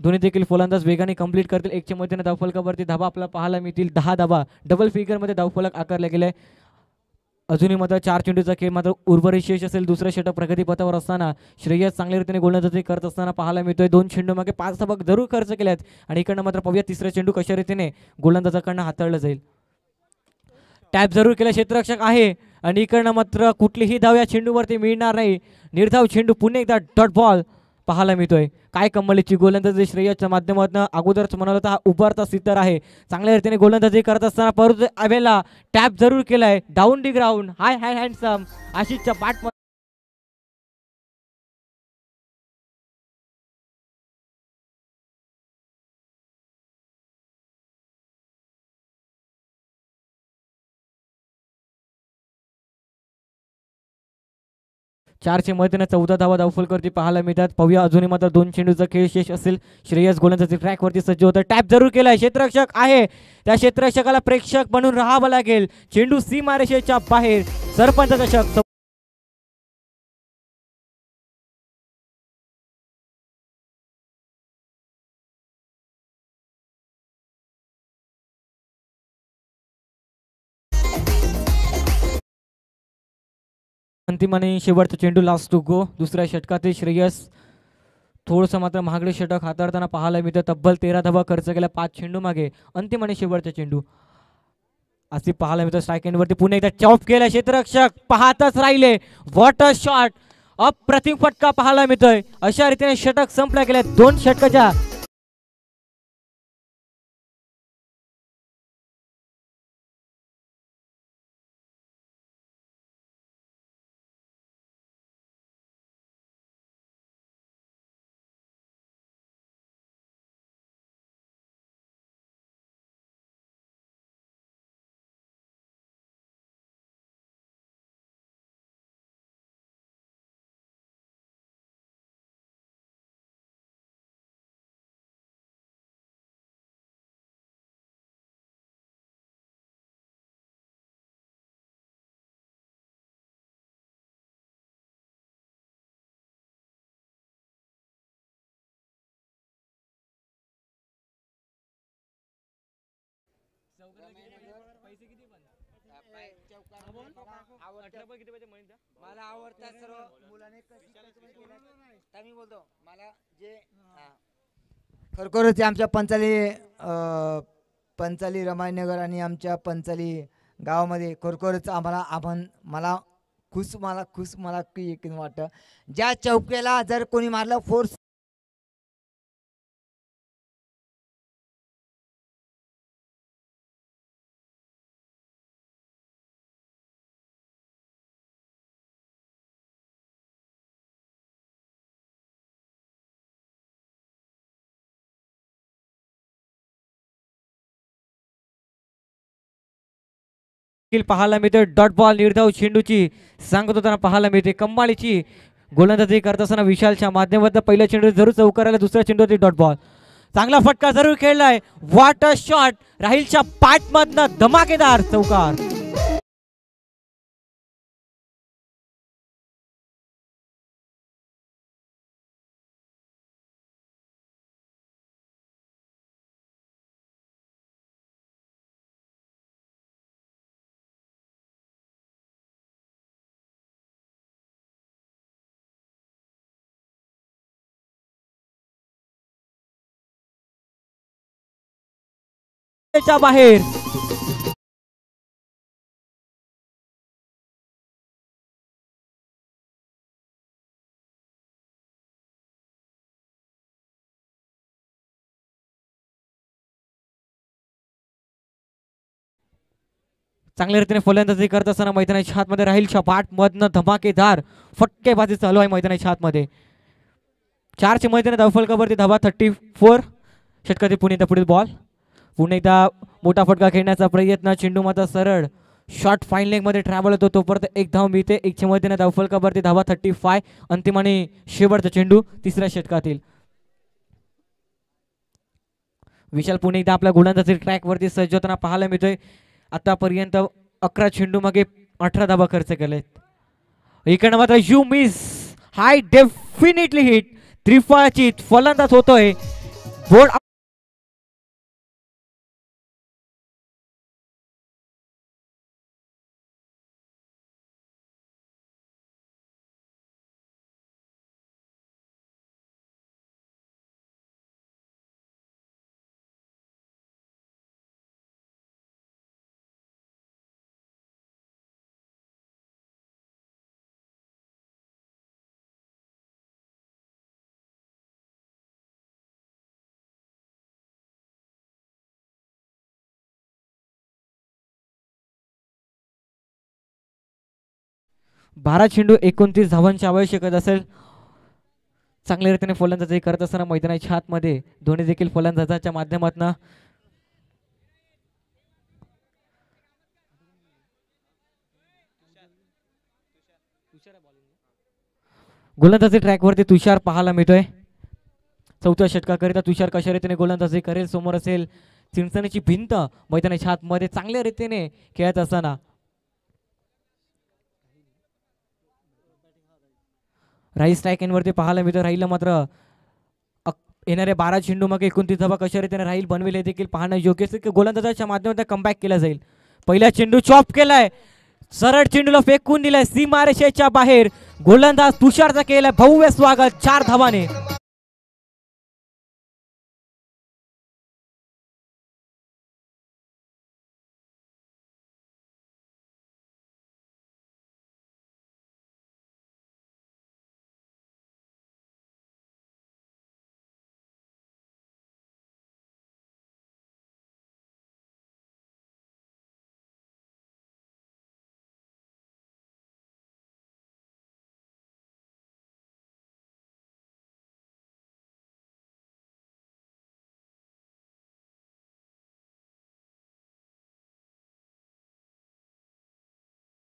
दोन्ही देखील फलंदाज वेगाने कंप्लीट करतील. 1च्या मध्येने धावफलकावरती धावा आपल्याला पाहायला मिळतील 10 धावा. डबल फिगरमध्ये धावफलक आकारले गेले. अजूनही मात्र 4 चेंडूचा खेळ मात्र उर्वरित शेष असेल. दुसरं षटक प्रगतीपथावर असताना श्रेयस चांगल्या रीतीने गोलंदाजी करत असताना पाहायला मिळतोय. 2 चेंडू मागे 5 धावा जरूर खर्च केल्यात आणि इकडनं मात्र पाहूया तिसरा चेंडू कशा रीतीने गोलंदाजाकडनं हाताळलं जाईल. टॅप जरूर केला, क्षेत्ररक्षक आहे आणि इकडनं मात्र कुठलीही धाव या चेंडूवरती मिळणार नाही. निर्धाव चेंडू, पुन्हा एकदा डॉट बॉल पाहायला मिळतोय. काय कमालीची गोलंदाजी श्रेयसच्या माध्यमातून. अगोदरच म्हणाल होता हा उभारता सितारा आहे. चांगल्या रीतीने गोलंदाजी करत असताना परत आवेला टॅप जरूर केलाय. Down the ground, high high handsome आशिषच्या पाठ 4चे मदतीने 14 धावा धावफलकावरती पाहायला मिळतात. पाहूया अजूनही मात्र 2 चेंडूचा खेळ शेष असेल. श्रेयस गोलंदाजी ट्रॅकवरती सज्ज होतं. टॅप जरूर केलाय. क्षेत्ररक्षक आहे, त्या क्षेत्ररक्षकाला प्रेक्षक बनून राहावं लागेल. चेंडू सीमारेषेच्या बाहेर. सरपंच चषक अंतिम आणि शेवटचा चेंडू लास्ट टू गो. दुसऱ्या षटकातील श्रेयस थोडंसं मात्र महागडे षटक हाताळताना पाहायला मिळतं. तब्बल 13 धावा खर्च केल्या 5 चेंडू मागे. अंतिम आणि शेवटचा चेंडू असे पाहायला मिळतं. स्ट्राईक एंडवरती पुन्हा एकदा चॉप केला. क्षेत्ररक्षक पाहतच राहिले. What a shot. अप्रतिम फटका पाहायला मिळतोय. अशा रीतीने षटक संपल्या गेल्या. 2 षटकाच्या मला आवडतात सर्व मुलाने मी बोलतो मला जे खरोखरच आमच्या पंचाली रमायनगर आणि आमच्या पंचाली गावामध्ये खरोखरच मला खुश मला एक वाटतं. ज्या चौकीला जर कोणी मारलं फोर्स पाहायला मिळते. डॉट बॉल निर्धाव चेंडूची सांगत होताना पाहायला मिळते. कम्मालीची गोलंदाजी करत असताना विशालच्या माध्यमातून पहिल्या चेंडू जरूर चौकाराला. दुसऱ्या चेंडूवरती डॉट बॉल. चांगला फटका जरूर खेळलाय. What a shot. राहिलच्या पाठमधनं धमाकेदार चौकार. बाहेर चांगल्या रीतीने फलंदाजी करत असताना मैदानाच्या हातमध्ये राहील. पाठ मधनं धमाकेदार फटकेबाजी चालू आहे मैदानाच्या हातमध्ये. 4चे मैदान धावफलकावरती धावा 34. षटकातील पुढील बॉल. पुन्हा एकदा मोठा फटका खेळण्याचा प्रयत्न. चेंडू मात्र सरळ शॉर्ट फाईन लेग मध्ये ट्रॅव्हल होतो. तोपर्यंत एक धाव मिळते. 1चे मैदान धावफलकावरती धावा 35. अंतिम आणि शेवटचा चेंडू तिसऱ्या षटकातील. विशाल पुन्हा एकदा आपल्या गोलंदाजी ट्रॅक वरती सज्ज होताना पाहायला मिळतोय. आतापर्यंत 11 चेंडू मागे 18 धावा खर्च केलेत. इकडनं मात्र you miss I definitely hit. त्रिफळाची फलंदाज होतोय. बोर्ड बारा चेंडू 29 धावांची आवश्यकता असेल. चांगल्या रीतीने फलंदाजी करत असताना मैदानाच्या आतमध्ये दोन्ही देखील फलंदाजाच्या माध्यमातून गोलंदाजी ट्रॅकवरती तुषार पाहायला मिळतोय. चौथ्या षटकाकरिता तुषार कशा रीतीने गोलंदाजी करेल. समोर असेल चिंचणीची भिंत, मैदानाच्या आतमध्ये चांगल्या रीतीने खेळत असताना राहील स्ट्राईक एंडवरती पाहायला मिळतो. राहीलला मात्र येणारे 12 चेंडू मग 29 धावा कशा रीतीने राहील बनवेल हे देखील पाहणं योग्य असेल की गोलंदाजाच्या माध्यमातून कमबॅक केला जाईल. पहिला चेंडू चॉप केलाय, सरळ चेंडूला फेकून दिलाय सीमारेषेच्या बाहेर. गोलंदाज तुषारचा केलाय भव्य स्वागत 4 धावाने.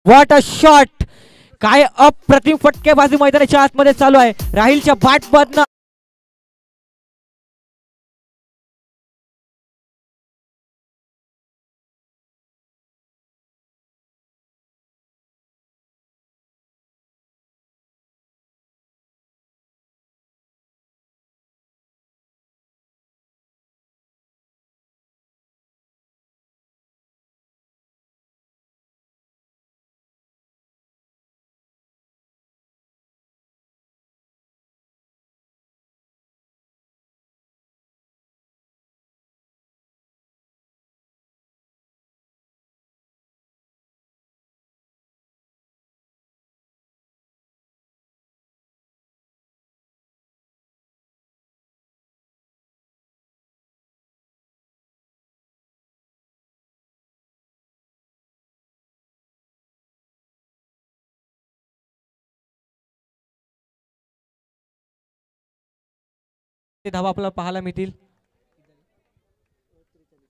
व्हॉट अ शॉट, काय अप्रतिम फटकेबाजी मैदानाच्या आतमध्ये चालू आहे. राहीलच्या बाट मधनं धावा आपल्याला पाहायला मिळतील.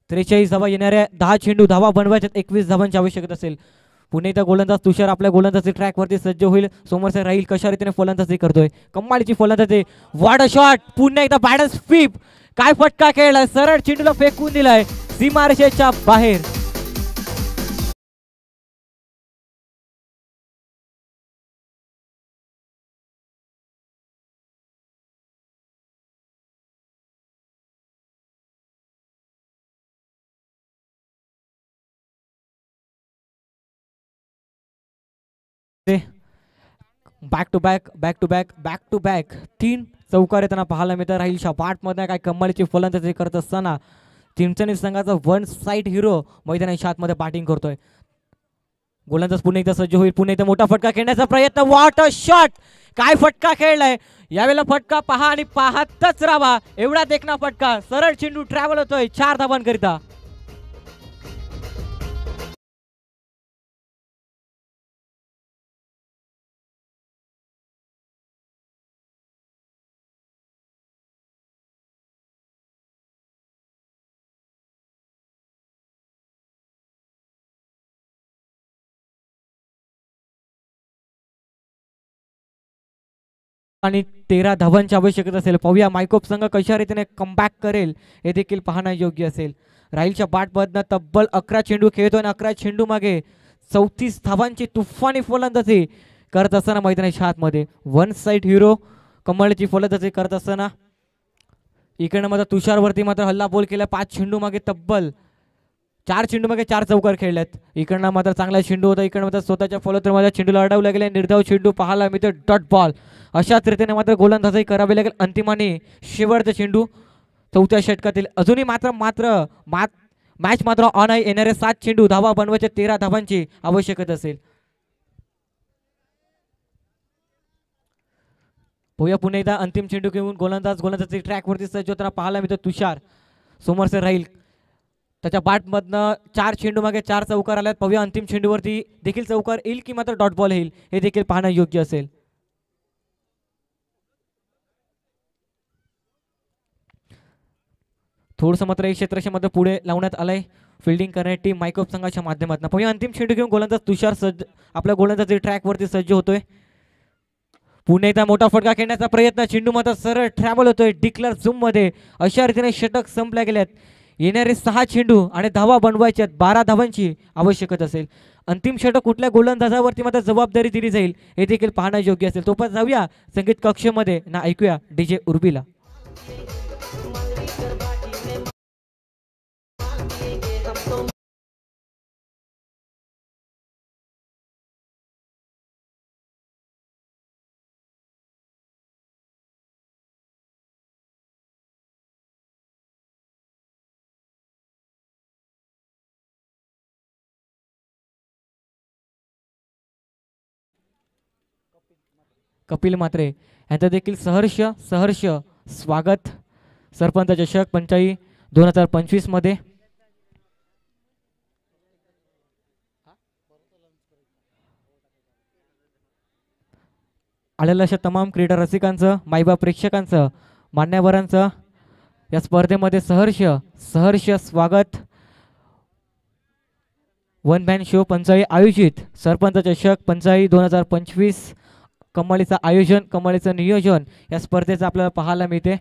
43 धावा येणाऱ्या 10 चेंडू धावा बनवायच्या 21 धावांची आवश्यकता असेल. पुणे एकदा गोलंदाज तुषार आपल्या गोलंदाजी ट्रॅक वरती सज्ज होईल. समोरचा राहील कशा रीतीने फलंदाजी करतोय. कमालीची फलंदाजी, व्हॉट अ शॉट, पुन्हा एकदा बॅडन्स स्वीप, काय फटका खेळलाय, सरळ चेंडूला फेकून दिलाय सीमारेषेच्या बाहेर. बॅक टू बॅक 3 चौकार येताना पाहायला मिळतं. राहीलच्या मध्ये काय कमालीची फलंदाजी करत असताना चिंचणी संघाचा वन साइड हिरो मैदानाच्या आतमध्ये बॅटिंग करतोय. गोलंदाज पुन्हा एकदा सज्ज होईल. पुन्हा एकदा मोठा फटका खेळण्याचा प्रयत्न, व्हॉट अ शॉट, काय फटका खेळलाय. यावेळेला फटका पहा आणि पाहतच राहा. एवढा देखना फटका, सरळ चेंडू ट्रॅव्हल होतोय 4 धावांकरिता. आणि 13 धावांची आवश्यकता असेल. पाहूया मायकोप संघ कशा रीतीने कमबॅक करेल हे देखील पाहणं योग्य असेल. राहीलच्या बॅटमधनं तब्बल 11 चेंडू खेळतोय आणि 11 चेंडू मागे 34 धावांची तुफानी फलंदाजी करत असताना मैदानाच्या आतमध्ये वन साइड हिरो कमळची फलंदाजी करत असताना इकडनं मात्र तुषारवरती मात्र हल्ला बोल केला. 5 चेंडू मागे तब्बल 4 चेंडू मागे 4 चौकार खेळल्यात. इकडनं मात्र चांगला चेंडू होता. इकडनं मात्र स्वतःच्या फॉलोमध्ये चेंडूला अडवला गेला. निर्धाव चेंडू पाहायला मिळतो, डॉट बॉल. अशाच रीतीने मात्र गोलंदाजी करावी लागेल. अंतिमाने शेवटचा चेंडू 4थ्या षटकातील. अजूनही मॅच मात्र ऑन आहे. येणारे 7 चेंडू धावा बनवायच्या 13 धावांची आवश्यकता असेल. पोया पुन्हा एकदा अंतिम चेंडू घेऊन गोलंदाजी ट्रॅकवरती सज्ज होताना पाहायला मिळतो. तुषार समोरचे राहील त्याच्या बॅटमधनं 4 चेंडू मागे 4 चौकार आल्यात. पाहूया अंतिम चेंडूवरती देखील चौकार येईल की मात्र डॉट बॉल येईल हे देखील पाहणं योग्य असेल. थोडंसं मात्र एक क्षेत्रामध्ये पुढे लावण्यात आलंय फिल्डिंग करणारी टीम मायकोप संघाच्या माध्यमातून. पाहूया अंतिम चेंडू घेऊन गोलंदाज तुषार आपल्या गोलंदाजी ट्रॅकवरती सज्ज होतोय. पुणे एकदा मोठा फटका खेळण्याचा प्रयत्न, चेंडू मात्र सरळ ट्रॅव्हल होतोय डिक्लर झूम मध्ये. अशा रीतीने षटक संपल्या गेल्यात. येणारे 6 चेंडू आणि धावा बनवायच्यात. 12 धावांची आवश्यकता असेल. अंतिम षटक कुठल्या गोलंदाजावरती मात्र जबाबदारी दिली जाईल हे देखील पाहणं योग्य असेल. तोपर्यंत जाऊया संगीत कक्षेमध्ये ना ऐकूया DJ उर्बीला. कपिल म्हात्रे यांचं देखील सहर्ष सहर्ष स्वागत सरपंच चषक पंचायत 2025 मध्ये. आलेल्या अशा तमाम क्रीडा रसिकांचं, मायबाप प्रेक्षकांचं, मान्यवरांचं या स्पर्धेमध्ये सहर्ष सहर्ष स्वागत. वन मॅन शो पंचायत आयोजित सरपंच चषक पंचायत 2025 कमालीचं आयोजन, कमालीचं नियोजन या स्पर्धेचं आपल्याला पाहायला मिळते.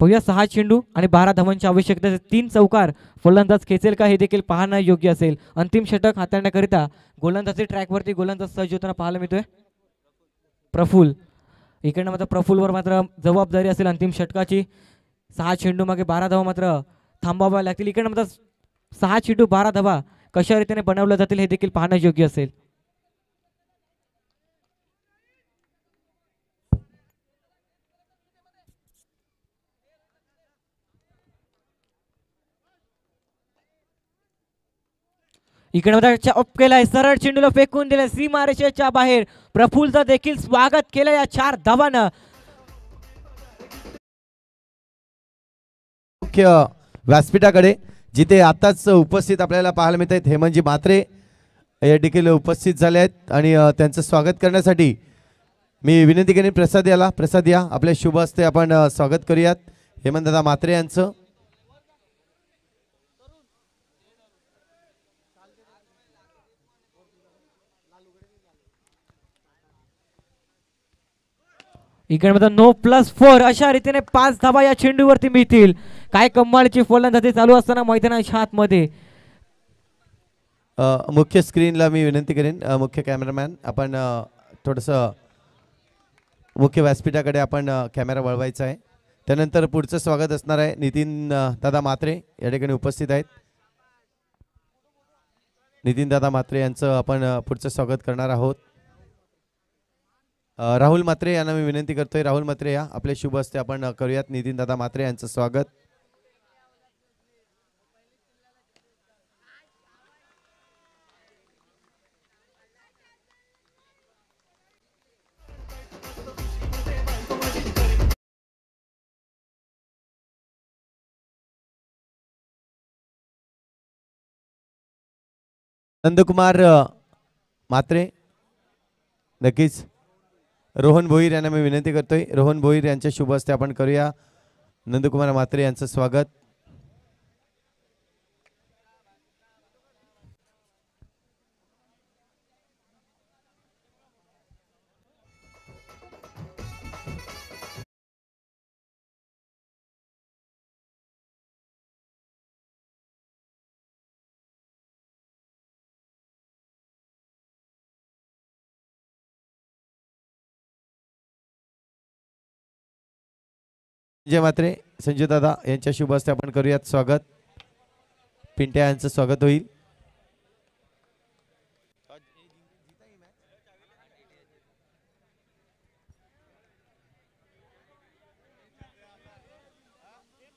पहिल्या 6 चेंडू आणि 12 धावांची आवश्यकता. 3 चौकार फलंदाज खेचेल का हे देखील पाहणं योग्य असेल. अंतिम षटक हाताळण्याकरिता गोलंदाजी ट्रॅकवरती गोलंदाज सहज होताना पाहायला मिळतोय प्रफुल. इकडनं मात्र प्रफुलवर मात्र जबाबदारी असेल अंतिम षटकाची. 6 चेंडू मागे 12 धावा मात्र थांबाव्या लागतील. इकडनं मात्र 6 चेंडू 12 धावा कशा रीतीने बनवल्या जातील हे देखील पाहणं योग्य असेल. इकडे चॉप केलाय, सरळ चेंडूला फेकून दिलाय सीमारेषेच्या बाहेर. प्रफुल्लचं देखील स्वागत केलं या 4 धावांना. मुख्य व्यासपीठाकडे जिथे आताच उपस्थित आपल्याला पाहायला मिळत आहेत हेमंतजी म्हात्रे या देखील उपस्थित झाले आहेत आणि त्यांचं स्वागत करण्यासाठी मी विनंती करेन प्रसाद या आपल्या शुभ हस्ते आपण स्वागत करूयात हेमंतदादा म्हात्रे यांचं. इकडे मात्र नो +4 अशा रीतीने 5 धावा या चेंडूवरती मिळतील. काय कमालीची फलंदाजी चालू असताना मैदानाच्या आतमध्ये. मुख्य स्क्रीनला मी विनंती करेन मुख्य कॅमेरामॅन आपण थोडंसं मुख्य व्यासपीठाकडे आपण कॅमेरा वळवायचा आहे. त्यानंतर पुढचं स्वागत असणार आहे नितीन दादा म्हात्रे या ठिकाणी उपस्थित आहेत. नितीन दादा म्हात्रे यांचं आपण पुढचं स्वागत करणार आहोत. राहुल म्हात्रे यांना मी विनंती करतोय. राहुल म्हात्रे या आपल्या शुभ हस्ते आपण करूयात नितीन दादा म्हात्रे यांचं स्वागत. नंदकुमार म्हात्रे, नक्कीच रोहन भोईर यांना मी विनंती करतोय. रोहन भोईर यांच्या शुभ हस्ते आपण करूया नंदकुमार म्हात्रे यांचं स्वागत. संजय म्हात्रे, संजय दादा यांच्या शुभ हस्ते आपण करूयात स्वागत. पिंट्या यांचं स्वागत होईल.